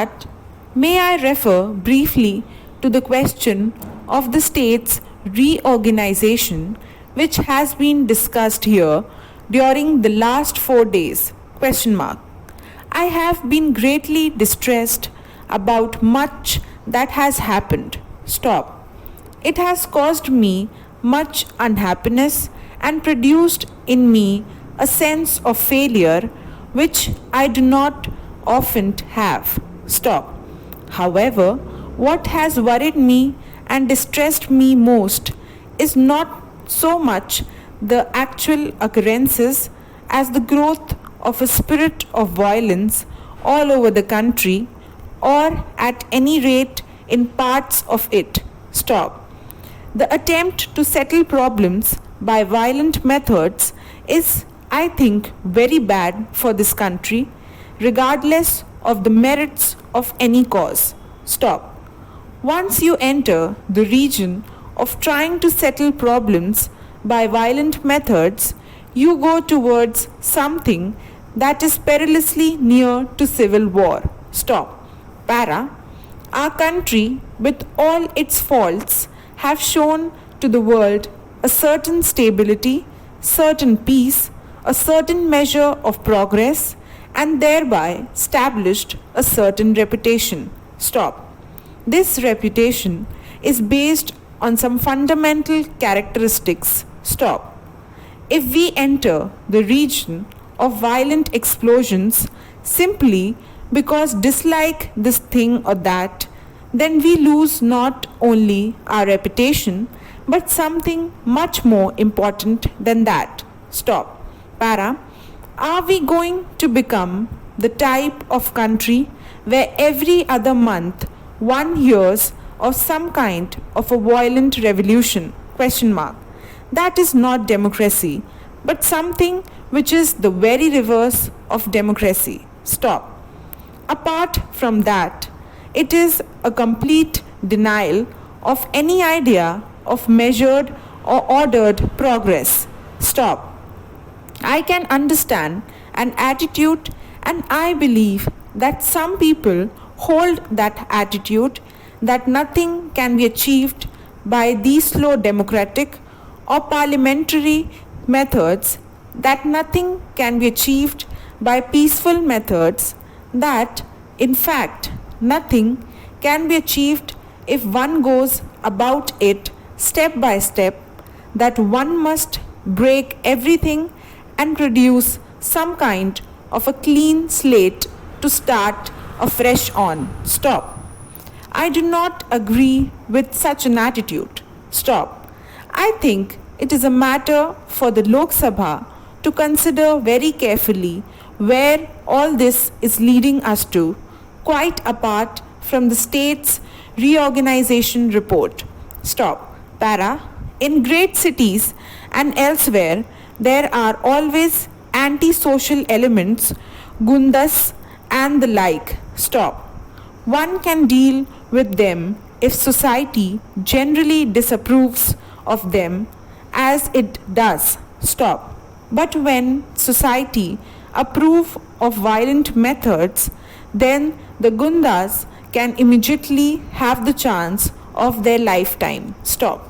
start, may I refer briefly to the question of the state's reorganization which has been discussed here during the last 4 days? Question mark. I have been greatly distressed about much that has happened. Stop. It has caused me much unhappiness and produced in me a sense of failure which I do not often have. Stop. However, what has worried me and distressed me most is not so much the actual occurrences as the growth of a spirit of violence all over the country, or at any rate in parts of it. Stop. The attempt to settle problems by violent methods is, I think, very bad for this country, regardless of the merits of any cause. Stop. Once you enter the region of trying to settle problems by violent methods, you go towards something that is perilously near to civil war. Stop. Para. Our country, with all its faults, have shown to the world a certain stability, certain peace, a certain measure of progress, and thereby established a certain reputation. Stop. This reputation is based on some fundamental characteristics. Stop. If we enter the region of violent explosions simply because dislike this thing or that, then we lose not only our reputation but something much more important than that. Stop. Para. Are we going to become the type of country where every other month one hears of some kind of a violent revolution? Question mark. That is not democracy, but something which is the very reverse of democracy. Stop. Apart from that, it is a complete denial of any idea of measured or ordered progress. Stop. I can understand an attitude, and I believe that some people hold that attitude, that nothing can be achieved by these slow democratic or parliamentary methods, that nothing can be achieved by peaceful methods, that in fact nothing can be achieved if one goes about it step by step, that one must break everything and produce some kind of a clean slate to start afresh on. Stop. I do not agree with such an attitude. Stop. I think it is a matter for the Lok Sabha to consider very carefully where all this is leading us to, quite apart from the state's reorganization report. Stop. Para. In great cities and elsewhere, there are always anti-social elements, gundas and the like. Stop. One can deal with them if society generally disapproves of them, as it does. Stop. But when society approve of violent methods, then the gundas can immediately have the chance of their lifetime. Stop.